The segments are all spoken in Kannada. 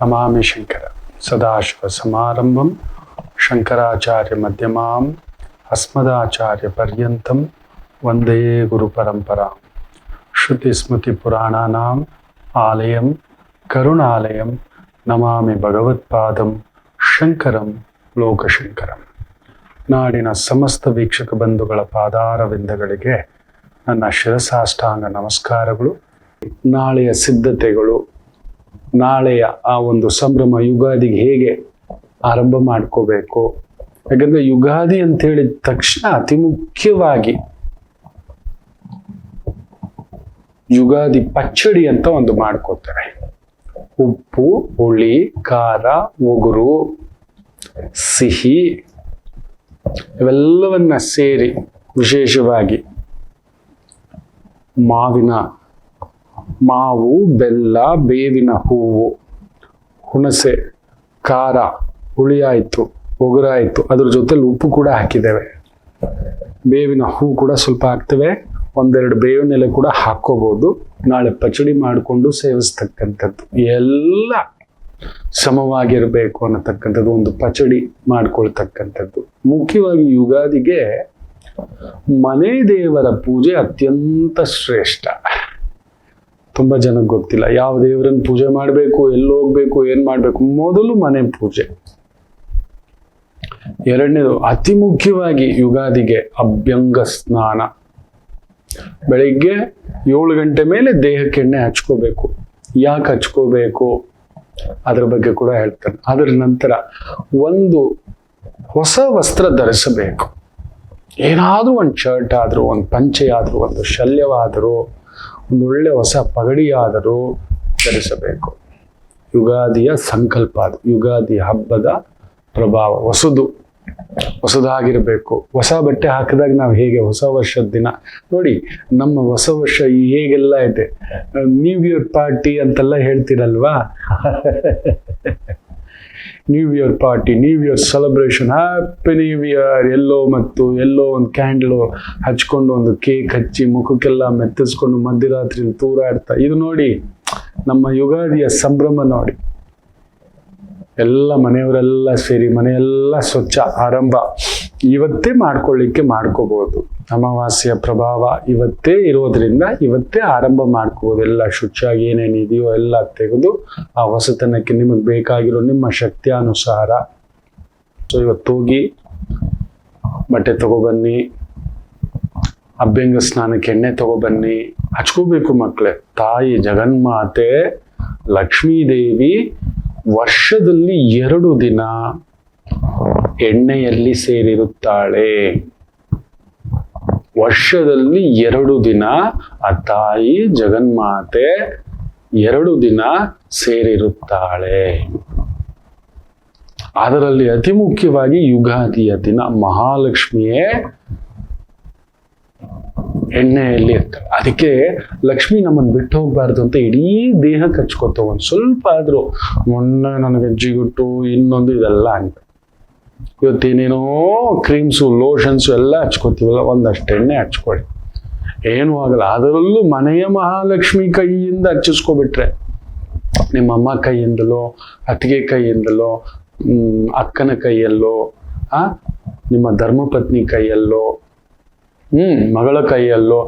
ನಮಾಮಿ ಶಂಕರ ಸದಾಶಿವ ಸಮಾರಂಭಂ ಶಂಕರಾಚಾರ್ಯ ಮಧ್ಯಮಾಂ ಅಸ್ಮದಾಚಾರ್ಯ ಪರ್ಯಂತಂ ವಂದೇ ಗುರು ಪರಂಪರಾ. ಶ್ರುತಿ ಸ್ಮೃತಿ ಪುರಾಣಾನಾಂ ಆಲಯಂ ಕರುಣಾಲಯಂ ನಮಾಮಿ ಭಗವತ್ಪಾದಂ ಶಂಕರಂ ಲೋಕಶಂಕರಂ. ನಾಡಿನ ಸಮಸ್ತ ವೀಕ್ಷಕ ಬಂಧುಗಳ ಪಾದಾರವಿಂದಗಳಿಗೆ ನನ್ನ ಶಿರಸಾಷ್ಟಾಂಗ ನಮಸ್ಕಾರಗಳು. ನಾಳೆಯ ಸಿದ್ಧತೆಗಳು, ನಾಳೆಯ ಆ ಒಂದು ಸಂಭ್ರಮ, ಯುಗಾದಿಗೆ ಹೇಗೆ ಆರಂಭ ಮಾಡ್ಕೋಬೇಕು. ಯಾಕಂದ್ರೆ ಯುಗಾದಿ ಅಂತ ಹೇಳಿದ ತಕ್ಷಣ ಅತಿ ಮುಖ್ಯವಾಗಿ ಯುಗಾದಿ ಪಚ್ಚಡಿ ಅಂತ ಒಂದು ಮಾಡ್ಕೋತಾರೆ. ಉಪ್ಪು, ಹುಳಿ, ಖಾರ, ಒಗುರು, ಸಿಹಿ ಇವೆಲ್ಲವನ್ನ ಸೇರಿ ವಿಶೇಷವಾಗಿ ಮಾವು, ಬೆಲ್ಲ, ಬೇವಿನ ಹೂವು, ಹುಣಸೆ, ಖಾರ, ಹುಳಿ ಆಯ್ತು, ಒಗುರಾಯ್ತು, ಅದ್ರ ಜೊತೆಲಿ ಉಪ್ಪು ಕೂಡ ಹಾಕಿದ್ದೇವೆ. ಬೇವಿನ ಹೂ ಕೂಡ ಸ್ವಲ್ಪ ಹಾಕ್ತೇವೆ, ಒಂದೆರಡು ಬೇವಿನ ಎಲೆ ಕೂಡ ಹಾಕೋಬಹುದು. ನಾಳೆ ಪಚಡಿ ಮಾಡಿಕೊಂಡು ಸೇವಿಸ್ತಕ್ಕಂಥದ್ದು ಎಲ್ಲ ಸಮವಾಗಿರಬೇಕು ಅನ್ನತಕ್ಕಂಥದ್ದು, ಒಂದು ಪಚಡಿ ಮಾಡ್ಕೊಳ್ತಕ್ಕಂಥದ್ದು. ಮುಖ್ಯವಾಗಿ ಯುಗಾದಿಗೆ ಮನೆ ದೇವರ ಪೂಜೆ ಅತ್ಯಂತ ಶ್ರೇಷ್ಠ. ತುಂಬಾ ಜನಕ್ಕೆ ಗೊತ್ತಿಲ್ಲ ಯಾವ ದೇವರನ್ನ ಪೂಜೆ ಮಾಡಬೇಕು, ಎಲ್ಲಿ ಹೋಗ್ಬೇಕು, ಏನ್ ಮಾಡ್ಬೇಕು. ಮೊದಲು ಮನೆ ಪೂಜೆ. ಎರಡನೇದು ಅತಿ ಮುಖ್ಯವಾಗಿ ಯುಗಾದಿಗೆ ಅಭ್ಯಂಗ ಸ್ನಾನ. ಬೆಳಿಗ್ಗೆ 7 ಗಂಟೆ ಮೇಲೆ ದೇಹಕ್ಕೆ ಎಣ್ಣೆ ಹಚ್ಕೋಬೇಕು. ಯಾಕೆ ಹಚ್ಕೋಬೇಕು ಅದ್ರ ಬಗ್ಗೆ ಕೂಡ ಹೇಳ್ತಾನೆ. ಅದರ ನಂತರ ಒಂದು ಹೊಸ ವಸ್ತ್ರ ಧರಿಸಬೇಕು. ಏನಾದ್ರೂ ಒಂದು ಶರ್ಟ್ ಆದ್ರೂ, ಒಂದು ಪಂಚೆ ಆದ್ರೂ, ಒಂದು ಶಲ್ಯವಾದರೂ, ಒಂದು ಒಳ್ಳೆ ಹೊಸ ಪಗಡಿ ಆದರೂ ಧರಿಸಬೇಕು. ಯುಗಾದಿಯ ಸಂಕಲ್ಪ ಅದು. ಯುಗಾದಿ ಹಬ್ಬದ ಪ್ರಭಾವ ಹೊಸದಾಗಿರ್ಬೇಕು. ಹೊಸ ಬಟ್ಟೆ ಹಾಕಿದಾಗ ನಾವು ಹೇಗೆ ಹೊಸ ವರ್ಷದ ದಿನ ನೋಡಿ, ನಮ್ಮ ಹೊಸ ವರ್ಷ ಹೇಗೆಲ್ಲ ಇದೆ, ನ್ಯೂ ಇಯರ್ ಪಾರ್ಟಿ ಅಂತೆಲ್ಲ ಹೇಳ್ತೀರಲ್ವಾ. New year party, new year celebration, happy new year. ಎಲ್ಲೋ ಒಂದು ಕ್ಯಾಂಡಲ್ ಹಚ್ಕೊಂಡು, ಒಂದು ಕೇಕ್ ಹಚ್ಚಿ, ಮುಖಕ್ಕೆಲ್ಲ ಮೆತ್ತಿಸ್ಕೊಂಡು ಮಧ್ಯರಾತ್ರಿಲಿ ತೂರಾಡ್ತಾ, ಇದು ನೋಡಿ ನಮ್ಮ ಯುಗಾದಿಯ ಸಂಭ್ರಮ. ನೋಡಿ, ಎಲ್ಲ ಮನೆಯವರೆಲ್ಲ ಸೇರಿ ಮನೆಯೆಲ್ಲ ಸ್ವಚ್ಛ ಆರಂಭ ಇವತ್ತೇ ಮಾಡ್ಕೋಬಹುದು. ಅಮಾವಾಸ್ಯೆಯ ಪ್ರಭಾವ ಇವತ್ತೇ ಇರೋದ್ರಿಂದ ಇವತ್ತೇ ಆರಂಭ ಮಾಡ್ಕೋಬಹುದು. ಎಲ್ಲ ಶುಚಿಯಾಗಿ ಏನೇನಿದೆಯೋ ಎಲ್ಲ ತೆಗೆದು ಆ ಹೊಸತನಕ್ಕೆ ನಿಮಗೆ ಬೇಕಾಗಿರೋ ನಿಮ್ಮ ಶಕ್ತಿಯಾನುಸಾರ. ಸೊ ಇವತ್ತು ಹೋಗಿ ಬಟ್ಟೆ ತಗೊಬನ್ನಿ, ಅಭ್ಯಂಗ ಸ್ನಾನಕ್ಕೆ ಎಣ್ಣೆ ತಗೊಬನ್ನಿ, ಹಚ್ಕೋಬೇಕು ಮಕ್ಕಳೇ. ತಾಯಿ ಜಗನ್ಮಾತೆ ಲಕ್ಷ್ಮೀದೇವಿ ವರ್ಷದಲ್ಲಿ 2 ದಿನ ಎಣ್ಣೆಯಲ್ಲಿ ಸೇರಿರುತ್ತಾಳೆ. ವರ್ಷದಲ್ಲಿ 2 ದಿನ ಆ ತಾಯಿ ಜಗನ್ಮಾತೆ 2 ದಿನ ಸೇರಿರುತ್ತಾಳೆ. ಅದರಲ್ಲಿ ಅತಿ ಮುಖ್ಯವಾಗಿ ಯುಗಾದಿಯ ದಿನ ಮಹಾಲಕ್ಷ್ಮಿಯೇ ಎಣ್ಣೆಯಲ್ಲಿ ಇರ್ತಾಳೆ. ಅದಕ್ಕೆ ಲಕ್ಷ್ಮಿ ನಮ್ಮನ್ನು ಬಿಟ್ಟು ಹೋಗ್ಬಾರ್ದು ಅಂತ ಇಡೀ ದೇಹಕ್ಕೆ ಹಚ್ಕೋತ, ಒಂದು ಸ್ವಲ್ಪ ಆದ್ರೂ ಮೊನ್ನೆ ನನಗೆ ಜಿಗುಟ್ಟು ಇನ್ನೊಂದು ಇದೆಲ್ಲ ಅಂತ. ಇವತ್ತೇನೇನೋ ಕ್ರೀಮ್ಸು, ಲೋಷನ್ಸು ಎಲ್ಲ ಹಚ್ಕೋತೀವಲ್ಲ, ಒಂದಷ್ಟು ಎಣ್ಣೆ ಹಚ್ಕೊಳ್ಳಿ, ಏನೂ ಆಗಲ್ಲ. ಅದರಲ್ಲೂ ಮನೆಯ ಮಹಾಲಕ್ಷ್ಮಿ ಕೈಯಿಂದ ಹಚ್ಚಿಸ್ಕೊಬಿಟ್ರೆ, ನಿಮ್ಮಮ್ಮ ಕೈಯಿಂದಲೋ, ಅತ್ತಿಗೆ ಕೈಯಿಂದಲೋ, ಅಕ್ಕನ ಕೈಯಲ್ಲೋ, ನಿಮ್ಮ ಧರ್ಮಪತ್ನಿ ಕೈಯಲ್ಲೋ, ಮಗಳ ಕೈಯಲ್ಲೋ,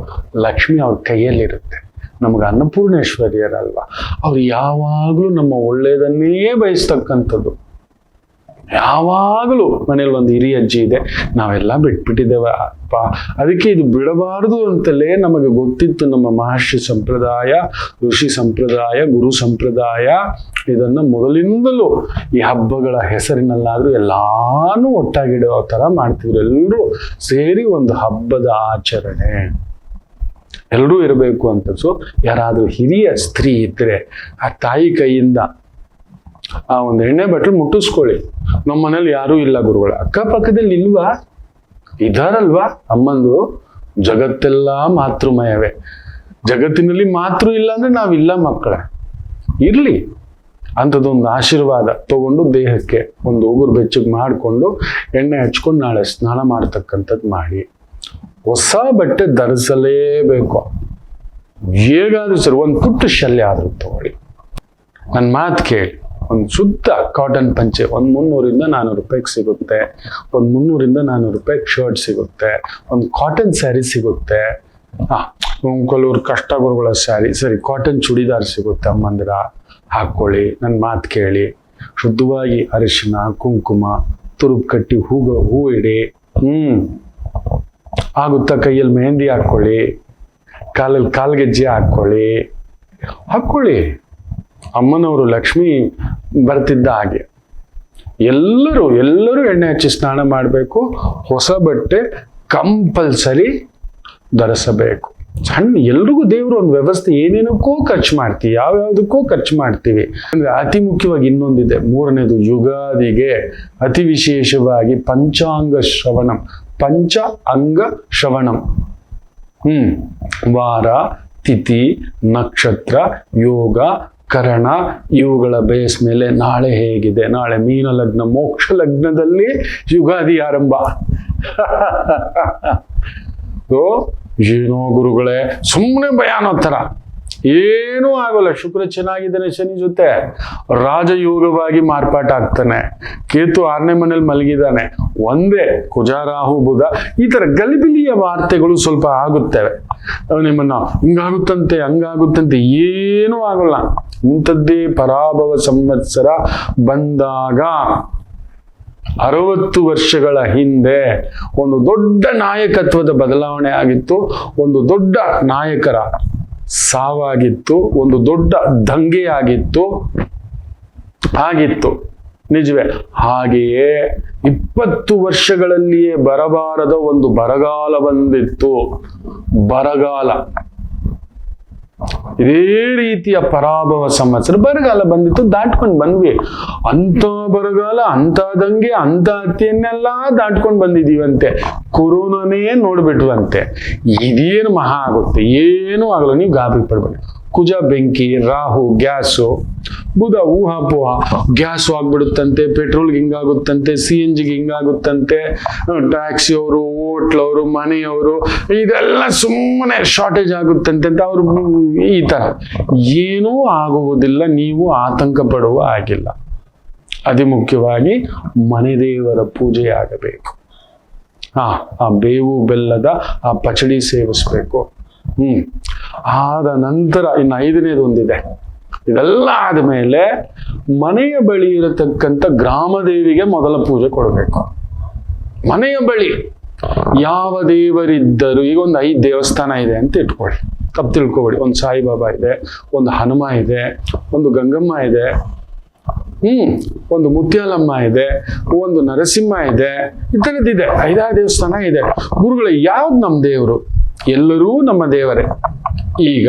ಲಕ್ಷ್ಮಿ ಅವ್ರ ಕೈಯಲ್ಲಿರುತ್ತೆ. ನಮ್ಗೆ ಅನ್ನಪೂರ್ಣೇಶ್ವರಿಯರಲ್ವಾ, ಅವ್ರು ಯಾವಾಗಲೂ ನಮ್ಮ ಒಳ್ಳೇದನ್ನೇ ಬಯಸ್ತಕ್ಕಂಥದ್ದು. ಯಾವಾಗಲೂ ಮನೇಲಿ ಒಂದು ಹಿರಿಯ ಅಜ್ಜಿ ಇದೆ, ನಾವೆಲ್ಲ ಬಿಟ್ಬಿಟ್ಟಿದ್ದೇವೆ ಅಪ್ಪ, ಅದಕ್ಕೆ ಇದು ಬಿಡಬಾರದು ಅಂತಲೇ ನಮಗೆ ಗೊತ್ತಿತ್ತು. ನಮ್ಮ ಮಹರ್ಷಿ ಸಂಪ್ರದಾಯ, ಋಷಿ ಸಂಪ್ರದಾಯ, ಗುರು ಸಂಪ್ರದಾಯ, ಇದನ್ನ ಮೊದಲಿಂದಲೂ ಈ ಹಬ್ಬಗಳ ಹೆಸರಿನಲ್ಲಾದ್ರೂ ಎಲ್ಲಾನು ಒಟ್ಟಾಗಿಡೋ ತರ ಮಾಡ್ತಿದ್ರು. ಎಲ್ಲರೂ ಸೇರಿ ಒಂದು ಹಬ್ಬದ ಆಚರಣೆ ಎಲ್ಲರೂ ಇರಬೇಕು ಅಂತ. ಸೊ ಯಾರಾದ್ರೂ ಹಿರಿಯ ಸ್ತ್ರೀ ಇದ್ರೆ ಆ ತಾಯಿ ಕೈಯಿಂದ ಆ ಒಂದು ಎಣ್ಣೆ ಬಟ್ಲು ಮುಟ್ಟಿಸ್ಕೊಳ್ಳಿ. ನಮ್ಮ ಮನೇಲಿ ಯಾರೂ ಇಲ್ಲ ಗುರುಗಳು, ಅಕ್ಕಪಕ್ಕದಲ್ಲಿ ಇಲ್ವಾ, ಇದಾರಲ್ವಾ ಅಮ್ಮಂದು. ಜಗತ್ತೆಲ್ಲ ಮಾತೃಮಯವೇ. ಜಗತ್ತಿನಲ್ಲಿ ಮಾತೃ ಇಲ್ಲ ಅಂದ್ರೆ ನಾವಿಲ್ಲ ಮಕ್ಕಳೇ. ಇರ್ಲಿ ಅಂಥದ್ದೊಂದು ಆಶೀರ್ವಾದ ತಗೊಂಡು ದೇಹಕ್ಕೆ ಒಂದು ಉಗುರು ಬೆಚ್ಚಗೆ ಮಾಡಿಕೊಂಡು ಎಣ್ಣೆ ಹಚ್ಕೊಂಡು ನಾಳೆ ಸ್ನಾನ ಮಾಡ್ತಕ್ಕಂಥದ್ದು ಮಾಡಿ. ಹೊಸ ಬಟ್ಟೆ ಧರಿಸಲೇಬೇಕು. ಹೇಗಾದ್ರೂ ಸರಿ ಒಂದು ಪುಟ್ಟ ಶಲ್ಯ ಆದ್ರೂ ತಗೊಳ್ಳಿ. ನನ್ನ ಮಾತು ಕೇಳಿ, ಒಂದು ಶುದ್ಧ ಕಾಟನ್ ಪಂಚೆ ಒಂದು 300-400 ರೂಪಾಯಿಗೆ ಸಿಗುತ್ತೆ. ಒಂದು 300-400 ರೂಪಾಯಿಗೆ ಶರ್ಟ್ ಸಿಗುತ್ತೆ. ಒಂದು ಕಾಟನ್ ಸ್ಯಾರಿ ಸಿಗುತ್ತೆ. ಕೆಲವ್ರು ಕಷ್ಟ ಗುರುಗಳ ಸ್ಯಾರಿ, ಸರಿ ಕಾಟನ್ ಚೂಡಿದಾರ್ ಸಿಗುತ್ತೆ. ಅಮ್ಮಂದಿರ ಹಾಕೊಳ್ಳಿ, ನನ್ನ ಮಾತು ಕೇಳಿ. ಶುದ್ಧವಾಗಿ ಅರಿಶಿನ ಕುಂಕುಮ ತುರುಬು ಕಟ್ಟಿ ಹೂ ಇಡಿ. ಆಗುತ್ತಾ ಕೈಯಲ್ಲಿ ಮೆಹಂದಿ ಹಾಕೊಳ್ಳಿ, ಕಾಲಲ್ಲಿ ಕಾಲ್ಗೆಜ್ಜೆ ಹಾಕೊಳ್ಳಿ. ಅಮ್ಮನವರು ಲಕ್ಷ್ಮಿ ಬರ್ತಿದ್ದ ಹಾಗೆ ಎಲ್ಲರೂ ಎಣ್ಣೆ ಹಚ್ಚಿ ಸ್ನಾನ ಮಾಡಬೇಕು. ಹೊಸ ಬಟ್ಟೆ ಕಂಪಲ್ಸರಿ ಧರಿಸಬೇಕು. ಎಲ್ರಿಗೂ ದೇವರು ಒಂದು ವ್ಯವಸ್ಥೆ ಏನೇನಕ್ಕೂ ಖರ್ಚು ಮಾಡ್ತೀವಿ, ಯಾವ್ಯಾವುದಕ್ಕೂ ಖರ್ಚು ಮಾಡ್ತೀವಿ. ಅಂದ್ರೆ ಅತಿ ಮುಖ್ಯವಾಗಿ ಇನ್ನೊಂದಿದೆ, 3ನೇದು ಯುಗಾದಿಗೆ ಅತಿ ವಿಶೇಷವಾಗಿ ಪಂಚ ಅಂಗ ಶ್ರವಣಂ. ವಾರ ತಿಥಿ ನಕ್ಷತ್ರ ಯೋಗ ಕರಣ ಇವುಗಳ ಬೇಸ್ ಮೇಲೆ ನಾಳೆ ಹೇಗಿದೆ, ನಾಳೆ ಮೀನ ಲಗ್ನ ಮೋಕ್ಷ ಲಗ್ನದಲ್ಲಿ ಯುಗಾದಿ ಆರಂಭ. ಏನೋ ಗುರುಗಳೇ ಸುಮ್ಮನೆ ಭಯ ಅನ್ನೋ ಥರ ಏನೂ ಆಗೋಲ್ಲ. ಶುಕ್ರ ಚೆನ್ನಾಗಿದ್ದಾನೆ ಶನಿ ಜೊತೆ, ರಾಜಯೋಗವಾಗಿ ಮಾರ್ಪಾಟ ಆಗ್ತಾನೆ. ಕೇತು 6ನೇ ಮನೇಲಿ ಮಲಗಿದ್ದಾನೆ. ಒಂದೇ ಕುಜ ರಾಹು ಬುಧ ಈ ತರ ಗಲಿಬಿಲಿಯ ವಾರ್ತೆಗಳು ಸ್ವಲ್ಪ ಆಗುತ್ತವೆ. ನಿಮ್ಮನ್ನ ಹಿಂಗಾಗುತ್ತಂತೆ ಹಂಗಾಗುತ್ತಂತೆ ಏನೂ ಆಗೋಲ್ಲ. ಇಂಥದ್ದೇ ಪರಾಭವ ಸಂವತ್ಸರ ಬಂದಾಗ 60 ವರ್ಷಗಳ ಹಿಂದೆ ಒಂದು ದೊಡ್ಡ ನಾಯಕತ್ವದ ಬದಲಾವಣೆ ಆಗಿತ್ತು. ಒಂದು ದೊಡ್ಡ ನಾಯಕರ ಸಾವಾಗಿತ್ತು. ಒಂದು ದೊಡ್ಡ ದಂಗೆ ಆಗಿತ್ತು ನಿಜವೇ. ಹಾಗೆಯೇ 20 ವರ್ಷಗಳಲ್ಲಿಯೇ ಬರಬಾರದ ಒಂದು ಬರಗಾಲ ಬಂದಿತ್ತು. ಬರಗಾಲ ಇದೇ ರೀತಿಯ ಪರಾಭವ ಸಂವತ್ಸರ ಬರಗಾಲ ಬಂದಿತ್ತು, ದಾಟ್ಕೊಂಡು ಬಂದ್ವಿ. ಅಂತ ಬರಗಾಲ, ಅಂತ ದಂಗೆ, ಅಂತ ಹತ್ಯೆಯನ್ನೆಲ್ಲ ದಾಟ್ಕೊಂಡು ಬಂದಿದೀವಂತೆ. ಕೊರೋನಾನೇ ನೋಡ್ಬಿಟ್ವಂತೆ. ಇದೇನು ಮಹಾ ಆಗುತ್ತೆ, ಏನೂ ಆಗಲ್ಲ. ನೀವು ಗಾಬರಿ ಪಡ್ಬೇಡಿ. ಕುಜ ಬೆಂಕಿ, ರಾಹು ಗ್ಯಾಸು, ಬುಧ ಊಹಾಪೋಹ, ಗ್ಯಾಸು ಆಗ್ಬಿಡುತ್ತಂತೆ, ಪೆಟ್ರೋಲ್ಗೆ ಹಿಂಗಾಗುತ್ತಂತೆ, CNGಗೆ ಹಿಂಗಾಗುತ್ತಂತೆ, ಟ್ಯಾಕ್ಸಿಯವರು, ಹೋಟ್ಲವರು, ಮನೆಯವರು ಇದೆಲ್ಲ ಸುಮ್ಮನೆ ಶಾರ್ಟೇಜ್ ಆಗುತ್ತಂತೆ ಅಂತ ಅವರು ಈ ತರ. ಏನೂ ಆಗುವುದಿಲ್ಲ, ನೀವು ಆತಂಕ ಪಡುವ ಆಗಿಲ್ಲ. ಅತಿ ಮುಖ್ಯವಾಗಿ ಮನೆ ದೇವರ ಪೂಜೆ ಆಗಬೇಕು. ಆ ಬೇವು ಬೆಲ್ಲದ ಆ ಪಚಡಿ ಸೇವಿಸ್ಬೇಕು. ಆದ ನಂತರ ಇನ್ನು 5ನೇದು ಒಂದಿದೆ. ಇದೆಲ್ಲ ಆದ್ಮೇಲೆ ಮನೆಯ ಬಳಿ ಇರತಕ್ಕಂಥ ಗ್ರಾಮ ದೇವಿಗೆ ಮೊದಲ ಪೂಜೆ ಕೊಡಬೇಕು. ಮನೆಯ ಬಳಿ ಯಾವ ದೇವರಿದ್ದರು, ಈಗ ಒಂದು 5 ದೇವಸ್ಥಾನ ಇದೆ ಅಂತ ಇಟ್ಕೊಳ್ಳಿ, ತಪ್ಪು ತಿಳ್ಕೊಬೇಡಿ. ಒಂದು ಸಾಯಿಬಾಬಾ ಇದೆ, ಒಂದು ಹನುಮ ಇದೆ, ಒಂದು ಗಂಗಮ್ಮ ಇದೆ, ಒಂದು ಮುತ್ಯಾಲಮ್ಮ ಇದೆ, ಒಂದು ನರಸಿಂಹ ಇದೆ, ಈ ಥರದ್ದಿದೆ. 5-6 ದೇವಸ್ಥಾನ ಇದೆ. ಗುರುಗಳು ಯಾವ್ದು ನಮ್ಮ ದೇವರು? ಎಲ್ಲರೂ ನಮ್ಮ ದೇವರೇ. ಈಗ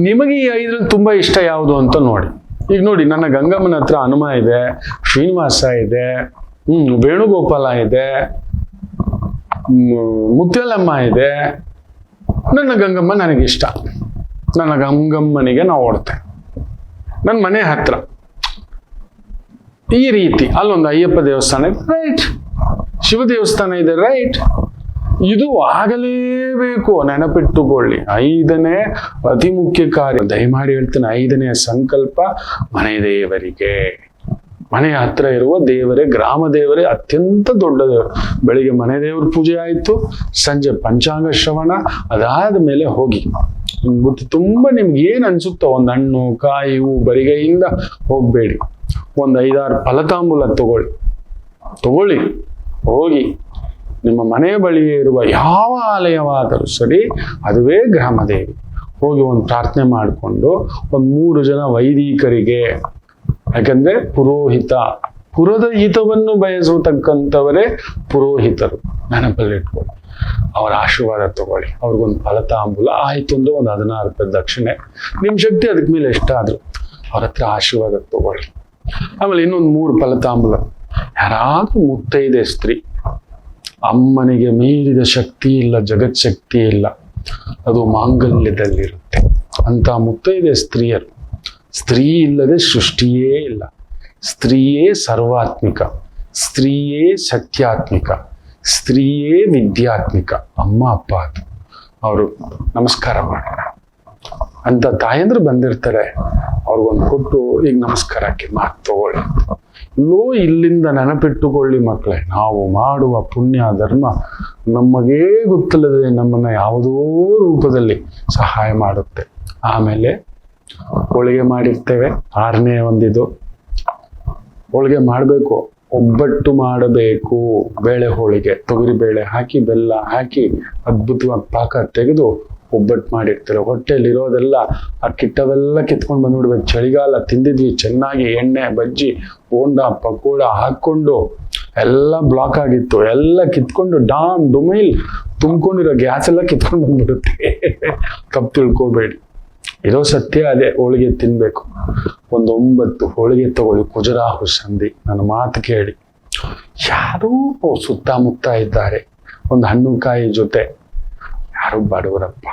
ನಿಮಗೆ ಈ 5ರಲ್ಲಿ ತುಂಬಾ ಇಷ್ಟ ಯಾವುದು ಅಂತ ನೋಡಿ. ಈಗ ನೋಡಿ, ನನ್ನ ಗಂಗಮ್ಮನ ಹತ್ರ ಹನುಮ ಇದೆ, ಶ್ರೀನಿವಾಸ ಇದೆ, ವೇಣುಗೋಪಾಲ ಇದೆ, ಮುತ್ಯಾಲಮ್ಮ ಇದೆ. ನನ್ನ ಗಂಗಮ್ಮ ನನಗಿಷ್ಟ. ನನ್ನ ಗಂಗಮ್ಮನಿಗೆ ನಾವು ಓಡ್ತೇವೆ. ನನ್ನ ಮನೆ ಹತ್ರ ಈ ರೀತಿ. ಅಲ್ಲೊಂದು ಅಯ್ಯಪ್ಪ ದೇವಸ್ಥಾನ ಇದೆ, ರೈಟ್. ಶಿವ ದೇವಸ್ಥಾನ ಇದೆ, ರೈಟ್. ಇದು ಆಗಲೇಬೇಕು, ನೆನಪಿಟ್ಟುಕೊಳ್ಳಿ. 5ನೇ ಅತಿ ಮುಖ್ಯ ಕಾರ್ಯ, ದಯಮಾಡಿ ಹೇಳ್ತೇನೆ, 5ನೇ ಸಂಕಲ್ಪ ಮನೆ ದೇವರಿಗೆ. ಮನೆಯ ಹತ್ರ ಇರುವ ದೇವರೇ, ಗ್ರಾಮ ದೇವರೇ ಅತ್ಯಂತ ದೊಡ್ಡ ದೇವರು. ಬೆಳಿಗ್ಗೆ ಮನೆ ದೇವ್ರ ಪೂಜೆ ಆಯ್ತು, ಸಂಜೆ ಪಂಚಾಂಗ ಶ್ರವಣ, ಅದಾದ ಮೇಲೆ ಹೋಗಿ ತುಂಬಾ ನಿಮ್ಗೆ ಏನ್ ಅನ್ಸುತ್ತೋ ಒಂದು ಹಣ್ಣು ಕಾಯಿ ಹೂ ಬರಿಗೈಯಿಂದ ಹೋಗ್ಬೇಡಿ. ಒಂದು 5-6 ಫಲತಾಂಬೂಲ ತಗೊಳ್ಳಿ, ಹೋಗಿ ನಿಮ್ಮ ಮನೆಯ ಬಳಿಯೇ ಇರುವ ಯಾವ ಆಲಯವಾದರೂ ಸರಿ, ಅದುವೇ ಗ್ರಾಮದೇವಿ. ಹೋಗಿ ಒಂದು ಪ್ರಾರ್ಥನೆ ಮಾಡಿಕೊಂಡು ಒಂದು 3 ಜನ ವೈದಿಕರಿಗೆ, ಯಾಕಂದ್ರೆ ಪುರದ ಹಿತವನ್ನು ಬಯಸತಕ್ಕಂಥವರೇ ಪುರೋಹಿತರು, ನೆನಪಲ್ಲಿಟ್ಕೊಳ್ಳಿ. ಅವರ ಆಶೀರ್ವಾದ ತಗೊಳ್ಳಿ. ಅವ್ರಿಗೊಂದು ಫಲತಾಂಬೂಲ ಆಯ್ತು ಅಂದ್ರೆ ಒಂದು 16 ರೂಪಾಯಿ ದಕ್ಷಿಣೆ, ನಿಮ್ಮ ಶಕ್ತಿ ಅದಕ್ಕೆ ಮೇಲೆ ಎಷ್ಟಾದ್ರು ಅವ್ರ ಹತ್ರ ಆಶೀರ್ವಾದ ತಗೊಳ್ಳಿ. ಆಮೇಲೆ ಇನ್ನೊಂದು 3 ಫಲತಾಂಬೂಲ. ಯಾರಾದ್ರೂ ಮುತ್ತೈದೆ ಸ್ತ್ರೀ, ಅಮ್ಮನಿಗೆ ಮೀರಿದ ಶಕ್ತಿ ಇಲ್ಲ, ಜಗತ್ ಶಕ್ತಿ ಇಲ್ಲ, ಅದು ಮಾಂಗಲ್ಯದಲ್ಲಿರುತ್ತೆ ಅಂತ ಮುತ್ತೈದೆ ಸ್ತ್ರೀಯರು. ಸ್ತ್ರೀ ಇಲ್ಲದೆ ಸೃಷ್ಟಿಯೇ ಇಲ್ಲ. ಸ್ತ್ರೀಯೇ ಸರ್ವಾತ್ಮಿಕ, ಸ್ತ್ರೀಯೇ ಸತ್ಯಾತ್ಮಿಕ, ಸ್ತ್ರೀಯೇ ವಿದ್ಯಾತ್ಮಿಕ. ಅಮ್ಮ ಅಪ್ಪ ಅದು ಅವರು ನಮಸ್ಕಾರ ಮಾಡೋಣ ಅಂತ ತಾಯಂದ್ರು ಬಂದಿರ್ತಾರೆ. ಅವ್ರಿಗೊಂದು ಕೊಟ್ಟು ಈಗ ನಮಸ್ಕಾರಕ್ಕೆ ಮಾತು ತಗೊಳ್ಳಿ. ಇಲ್ಲಿಂದ ನೆನಪಿಟ್ಟುಕೊಳ್ಳಿ ಮಕ್ಕಳೇ, ನಾವು ಮಾಡುವ ಪುಣ್ಯ ಧರ್ಮ ನಮಗೇ ಗೊತ್ತಿಲ್ಲದೆ ನಮ್ಮನ್ನ ಯಾವುದೋ ರೂಪದಲ್ಲಿ ಸಹಾಯ ಮಾಡುತ್ತೆ. ಆಮೇಲೆ ಹೋಳಿಗೆ ಮಾಡಿರ್ತೇವೆ. 6ನೇ ಒಂದಿದು ಹೋಳಿಗೆ ಮಾಡಬೇಕು, ಒಬ್ಬಟ್ಟು ಮಾಡಬೇಕು. ಬೇಳೆ ಹೋಳಿಗೆ, ತೊಗರಿ ಬೇಳೆ ಹಾಕಿ ಬೆಲ್ಲ ಹಾಕಿ ಅದ್ಭುತವಾಗಿ ಪಾಕ ತೆಗೆದು ಒಬ್ಬಟ್ಟು ಮಾಡಿರ್ತಾರೆ. ಹೊಟ್ಟೆಯಲ್ಲಿರೋದೆಲ್ಲ ಆ ಕಿಟ್ಟವೆಲ್ಲ ಕಿತ್ಕೊಂಡು ಬಂದ್ಬಿಡ್ಬೇಕು. ಚಳಿಗಾಲ ತಿಂದಿದ್ವಿ ಚೆನ್ನಾಗಿ, ಎಣ್ಣೆ ಬಜ್ಜಿ ಬೋಂಡ ಪಕೋಡ ಹಾಕೊಂಡು ಎಲ್ಲ ಬ್ಲಾಕ್ ಆಗಿತ್ತು, ಎಲ್ಲ ಕಿತ್ಕೊಂಡು ಡಾಮ್ ಡುಮೈಲ್ ತುಂಬ್ಕೊಂಡಿರೋ ಗ್ಯಾಸ್ ಎಲ್ಲ ಕಿತ್ಕೊಂಡು ಬಂದ್ಬಿಡುತ್ತೆ. ತಪ್ಪು ತಿಳ್ಕೊಬೇಡಿ, ಇರೋ ಸತ್ಯ ಅದೇ. ಹೋಳಿಗೆ ತಿನ್ಬೇಕು. 9 ಹೋಳಿಗೆ ತಗೊಳ್ಳಿ, ಖುಜುರಾಹು ಸಂಧಿ. ನನ್ನ ಮಾತು ಕೇಳಿ. ಯಾರೂ ಸುತ್ತಮುತ್ತ ಇದ್ದಾರೆ, ಒಂದು ಹಣ್ಣು ಕಾಯಿ ಜೊತೆ. ಯಾರು ಬಡವರಪ್ಪ,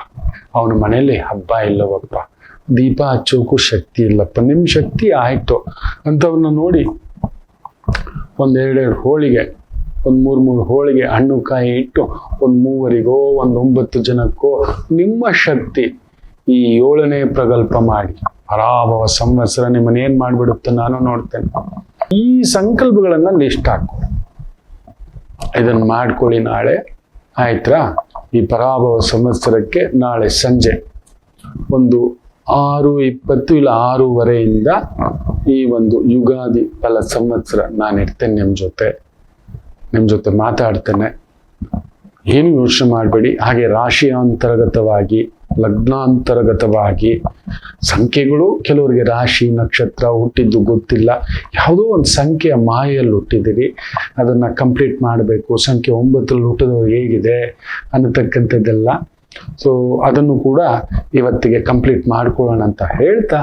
ಅವನ ಮನೇಲಿ ಹಬ್ಬ ಇಲ್ಲವಪ್ಪ, ದೀಪ ಹಚ್ಚೋಕ್ಕೂ ಶಕ್ತಿ ಇಲ್ಲಪ್ಪ. ನಿಮ್ಮ ಶಕ್ತಿ ಆಯ್ತು ಅಂತವನ್ನ ನೋಡಿ 1-2 ಹೋಳಿಗೆ, 3 ಹೋಳಿಗೆ ಹಣ್ಣು ಕಾಯಿ ಇಟ್ಟು 3 ಒಂದು 9 ಜನಕ್ಕೋ ನಿಮ್ಮ ಶಕ್ತಿ ಈ 7ನೇ ಪ್ರಗಲ್ಪ ಮಾಡಿ ಪರಾಭವ ಸಂವತ್ಸರ ನಿಮ್ಮನ್ನೇನ್ ಮಾಡ್ಬಿಡುತ್ತೆ ನಾನು ನೋಡ್ತೇನೆ. ಈ ಸಂಕಲ್ಪಗಳನ್ನ ಲಿಸ್ಟ್ ಹಾಕೋ, ಇದನ್ನ ಮಾಡ್ಕೊಳ್ಳಿ. ನಾಳೆ ಆಯ್ತಾ? ಈ ಪರಾಭವ ಸಂವತ್ಸರಕ್ಕೆ ನಾಳೆ ಸಂಜೆ ಒಂದು 6:20 ಇಲ್ಲ 6:15 ಈ ಒಂದು ಯುಗಾದಿ ಫಲ ಸಂವತ್ಸರ ನಾನಿರ್ತೇನೆ ನಿಮ್ಮ ಜೊತೆ ಮಾತಾಡ್ತೇನೆ. ಏನು ಯೋಚನೆ ಮಾಡಬೇಡಿ. ಹಾಗೆ ರಾಶಿಯಾಂತರ್ಗತವಾಗಿ, ಲಗ್ನಾಂತರ್ಗತವಾಗಿ ಸಂಖ್ಯೆಗಳು, ಕೆಲವರಿಗೆ ರಾಶಿ ನಕ್ಷತ್ರ ಹುಟ್ಟಿದ್ದು ಗೊತ್ತಿಲ್ಲ, ಯಾವುದೋ ಒಂದು ಸಂಖ್ಯೆಯ ಮಾಯೆಯಲ್ಲಿ ಹುಟ್ಟಿದ್ದೀರಿ, ಅದನ್ನ ಕಂಪ್ಲೀಟ್ ಮಾಡಬೇಕು. ಸಂಖ್ಯೆ 9ರಲ್ಲಿ ಹುಟ್ಟಿದವರು ಹೇಗಿದೆ ಅನ್ನತಕ್ಕಂಥದ್ದೆಲ್ಲ. ಸೊ ಅದನ್ನು ಕೂಡ ಇವತ್ತಿಗೆ ಕಂಪ್ಲೀಟ್ ಮಾಡ್ಕೊಳ್ಳೋಣ ಅಂತ ಹೇಳ್ತಾ